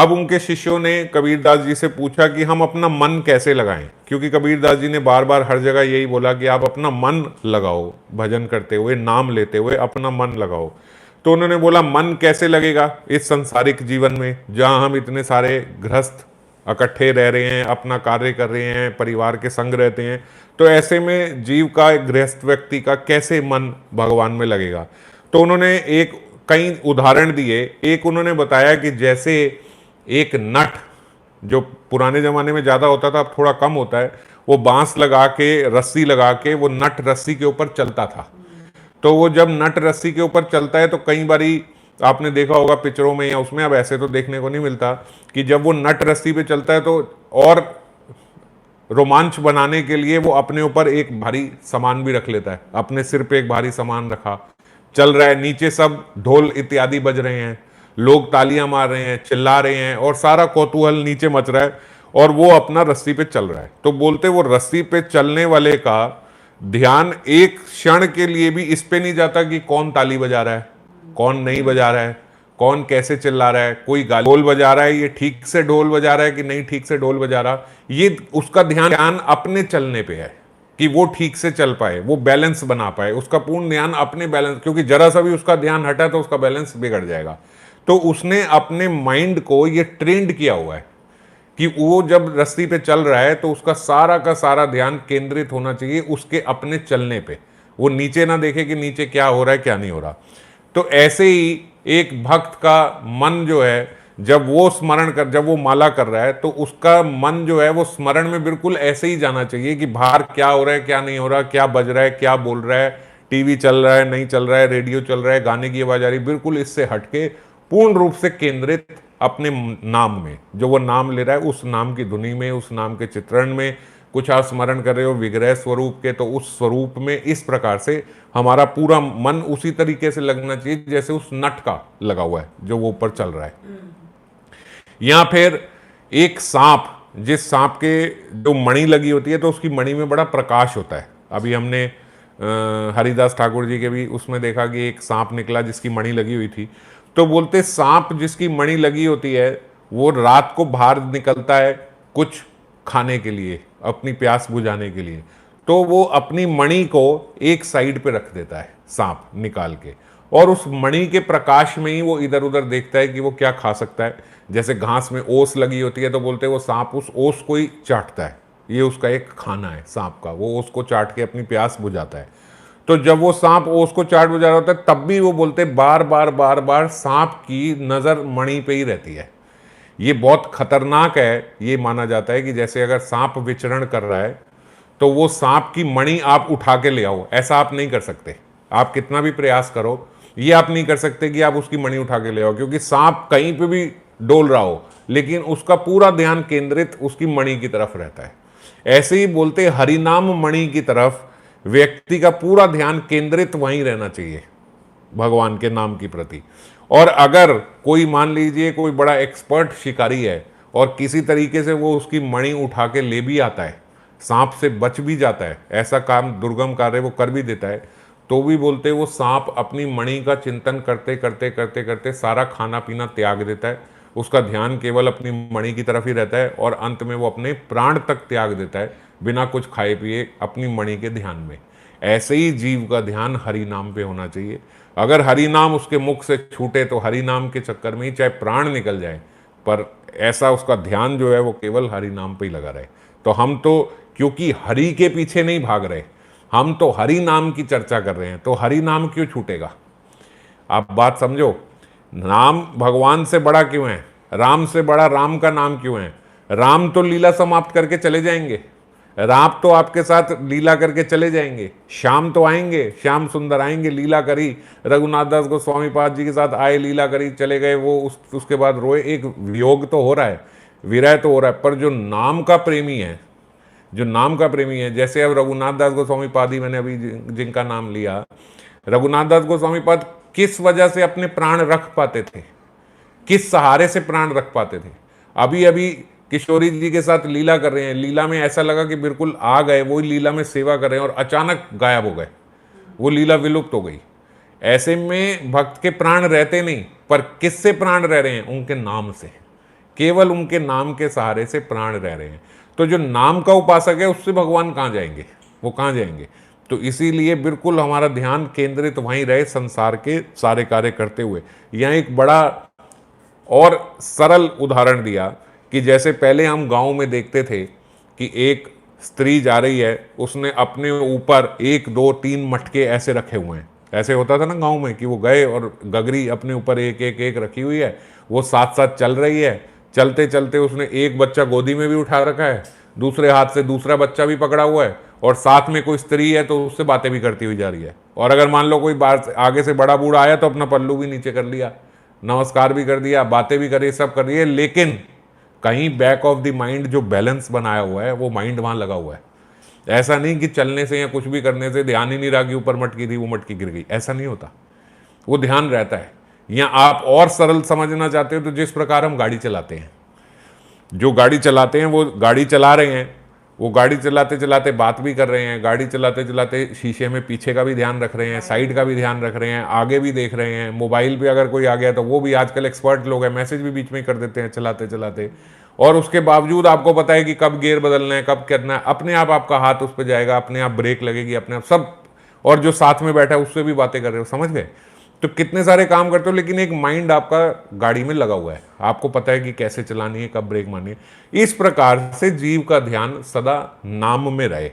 अब उनके शिष्यों ने कबीरदास जी से पूछा कि हम अपना मन कैसे लगाएं, क्योंकि कबीरदास जी ने बार बार हर जगह यही बोला कि आप अपना मन लगाओ, भजन करते हुए, नाम लेते हुए अपना मन लगाओ। तो उन्होंने बोला मन कैसे लगेगा इस संसारिक जीवन में, जहां हम इतने सारे गृहस्थ इकट्ठे रह रहे हैं, अपना कार्य कर रहे हैं, परिवार के संग रहते हैं, तो ऐसे में जीव का, एक गृहस्थ व्यक्ति का कैसे मन भगवान में लगेगा। तो उन्होंने कई उदाहरण दिए। एक उन्होंने बताया कि जैसे एक नट, जो पुराने जमाने में ज्यादा होता था, अब थोड़ा कम होता है, वो बांस लगा के, रस्सी लगा के, वो नट रस्सी के ऊपर चलता था। तो वो जब नट रस्सी के ऊपर चलता है तो कई बारी आपने देखा होगा पिक्चरों में या उसमें, अब ऐसे तो देखने को नहीं मिलता, कि जब वो नट रस्सी पे चलता है तो और रोमांच बनाने के लिए वो अपने ऊपर एक भारी सामान भी रख लेता है। अपने सिर पे एक भारी सामान रखा, चल रहा है, नीचे सब ढोल इत्यादि बज रहे हैं, लोग तालियां मार रहे हैं, चिल्ला रहे हैं, और सारा कौतूहल नीचे मच रहा है, और वो अपना रस्सी पे चल रहा है। तो बोलते वो रस्सी पे चलने वाले का ध्यान एक क्षण के लिए भी इस पे नहीं जाता कि कौन ताली बजा रहा है, कौन नहीं बजा रहा है, कौन कैसे चिल्ला रहा है, कोई ढोल बजा रहा है, ये ठीक से ढोल बजा रहा है कि नहीं ठीक से ढोल बजा रहा, ये उसका ध्यान अपने चलने पे है कि वो ठीक से चल पाए, वो बैलेंस बना पाए, उसका पूर्ण ध्यान अपने बैलेंस, क्योंकि जरा सा भी उसका ध्यान हटा तो उसका बैलेंस बिगड़ जाएगा। तो उसने अपने माइंड को ये ट्रेंड किया हुआ है कि वो जब रस्सी पे चल रहा है तो उसका सारा का सारा ध्यान केंद्रित होना चाहिए उसके अपने चलने पे, वो नीचे ना देखे कि नीचे क्या हो रहा है क्या नहीं हो रहा। तो ऐसे ही एक भक्त का मन जो है, जब वो माला कर रहा है, तो उसका मन जो है वो स्मरण में बिल्कुल ऐसे ही जाना चाहिए कि बाहर क्या हो रहा है क्या नहीं हो रहा, क्या बज रहा है क्या बोल रहा है, टीवी चल रहा है नहीं चल रहा है, रेडियो चल रहा है, गाने की आवाज आ रही, बिल्कुल इससे हटके पूर्ण रूप से केंद्रित अपने नाम में, जो वो नाम ले रहा है उस नाम की धुनी में, उस नाम के चित्रण में। कुछ आप स्मरण कर रहे हो विग्रह स्वरूप के, तो उस स्वरूप में इस प्रकार से हमारा पूरा मन उसी तरीके से लगना चाहिए जैसे उस नट का लगा हुआ है जो वो ऊपर चल रहा है। या फिर एक सांप, जिस सांप के जो मणि लगी होती है तो उसकी मणि में बड़ा प्रकाश होता है। अभी हमने हरिदास ठाकुर जी के भी उसमें देखा कि एक सांप निकला जिसकी मणि लगी हुई थी। तो बोलते सांप जिसकी मणि लगी होती है वो रात को बाहर निकलता है कुछ खाने के लिए, अपनी प्यास बुझाने के लिए, तो वो अपनी मणि को एक साइड पे रख देता है सांप निकाल के, और उस मणि के प्रकाश में ही वो इधर उधर देखता है कि वो क्या खा सकता है। जैसे घास में ओस लगी होती है तो बोलते हैं वो सांप उस ओस को ही चाटता है, ये उसका एक खाना है सांप का, वो ओस को चाट के अपनी प्यास बुझाता है। तो जब वो सांप ओस को चाट बुझा रहा होता है तब भी वो बोलते बार बार बार बार सांप की नजर मणि पे ही रहती है। ये बहुत खतरनाक है। ये माना जाता है कि जैसे अगर सांप विचरण कर रहा है तो वो सांप की मणि आप उठा के ले आओ, ऐसा आप नहीं कर सकते। आप कितना भी प्रयास करो ये आप नहीं कर सकते कि आप उसकी मणि उठा के ले आओ, क्योंकि सांप कहीं पे भी डोल रहा हो लेकिन उसका पूरा ध्यान केंद्रित उसकी मणि की तरफ रहता है। ऐसे ही बोलते हरिनाम मणि की तरफ व्यक्ति का पूरा ध्यान केंद्रित वहीं रहना चाहिए भगवान के नाम की प्रति। और अगर कोई मान लीजिए कोई बड़ा एक्सपर्ट शिकारी है और किसी तरीके से वो उसकी मणि उठा के ले भी आता है, सांप से बच भी जाता है, ऐसा काम दुर्गम कार्य वो कर भी देता है, तो भी बोलते वो सांप अपनी मणि का चिंतन करते करते करते करते सारा खाना पीना त्याग देता है, उसका ध्यान केवल अपनी मणि की तरफ ही रहता है, और अंत में वो अपने प्राण तक त्याग देता है बिना कुछ खाए पिए अपनी मणि के ध्यान में। ऐसे ही जीव का ध्यान हरि नाम पे होना चाहिए। अगर हरि नाम उसके मुख से छूटे तो हरि नाम के चक्कर में ही चाहे प्राण निकल जाए, पर ऐसा उसका ध्यान जो है वो केवल हरि नाम पे ही लगा रहे। तो हम तो क्योंकि हरि के पीछे नहीं भाग रहे, हम तो हरि नाम की चर्चा कर रहे हैं, तो हरि नाम क्यों छूटेगा? आप बात समझो, नाम भगवान से बड़ा क्यों है, राम से बड़ा राम का नाम क्यों है? राम तो लीला समाप्त करके चले जाएंगे, राम तो आपके साथ लीला करके चले जाएंगे, श्याम तो आएंगे, श्याम सुंदर आएंगे, लीला करी, रघुनाथ दास गोस्वामी पाद जी के साथ आए, लीला करी, चले गए, वो उसके बाद रोए। एक वियोग तो हो रहा है, विरह तो हो रहा है, पर जो नाम का प्रेमी है, जो नाम का प्रेमी है, जैसे अब रघुनाथ दास गोस्वामी पाद ही मैंने अभी जिनका नाम लिया, रघुनाथ दास गोस्वामी पाद किस वजह से अपने प्राण रख पाते थे, किस सहारे से प्राण रख पाते थे? अभी अभी किशोरी जी के साथ लीला कर रहे हैं, लीला में ऐसा लगा कि बिल्कुल आ गए, वही लीला में सेवा कर रहे हैं और अचानक गायब हो गए, वो लीला विलुप्त हो गई। ऐसे में भक्त के प्राण रहते नहीं, पर किससे प्राण रह रहे हैं? उनके नाम से। केवल उनके नाम के सहारे से प्राण रह रहे हैं। तो जो नाम का उपासक है उससे भगवान कहाँ जाएंगे, वो कहाँ जाएंगे। तो इसीलिए बिल्कुल हमारा ध्यान केंद्रित वहीं रहे संसार के सारे कार्य करते हुए। यहाँ एक बड़ा और सरल उदाहरण दिया कि जैसे पहले हम गांव में देखते थे कि एक स्त्री जा रही है, उसने अपने ऊपर 1 2 3 मटके ऐसे रखे हुए हैं। ऐसे होता था ना गांव में कि वो गए और गगरी अपने ऊपर एक एक एक रखी हुई है, वो साथ साथ चल रही है। चलते चलते उसने एक बच्चा गोदी में भी उठा रखा है, दूसरे हाथ से दूसरा बच्चा भी पकड़ा हुआ है, और साथ में कोई स्त्री है तो उससे बातें भी करती हुई जा रही है। और अगर मान लो कोई आगे से बड़ा बूढ़ा आया तो अपना पल्लू भी नीचे कर लिया, नमस्कार भी कर दिया, बातें भी करी, सब कर रही है। लेकिन कहीं बैक ऑफ द माइंड जो बैलेंस बनाया हुआ है वो माइंड वहां लगा हुआ है। ऐसा नहीं कि चलने से या कुछ भी करने से ध्यान ही नहीं रहा कि ऊपर मटकी थी, वो मटकी गिर गई, ऐसा नहीं होता, वो ध्यान रहता है। या आप और सरल समझना चाहते हो तो जिस प्रकार हम गाड़ी चलाते हैं, जो गाड़ी चलाते हैं वो गाड़ी चला रहे हैं, वो गाड़ी चलाते चलाते बात भी कर रहे हैं, गाड़ी चलाते चलाते शीशे में पीछे का भी ध्यान रख रहे हैं, साइड का भी ध्यान रख रहे हैं, आगे भी देख रहे हैं। मोबाइल पे अगर कोई आ गया तो वो भी, आजकल एक्सपर्ट लोग हैं, मैसेज भी बीच में कर देते हैं चलाते चलाते। और उसके बावजूद आपको पता है कि कब गियर बदलना है, कब करना है, अपने आप आपका हाथ उस पर जाएगा, अपने आप ब्रेक लगेगी, अपने आप सब। और जो साथ में बैठा है उससे भी बातें कर रहे हो, समझ गए। तो कितने सारे काम करते हो, लेकिन एक माइंड आपका गाड़ी में लगा हुआ है, आपको पता है कि कैसे चलानी है, कब ब्रेक मारनी है। इस प्रकार से जीव का ध्यान सदा नाम में रहे।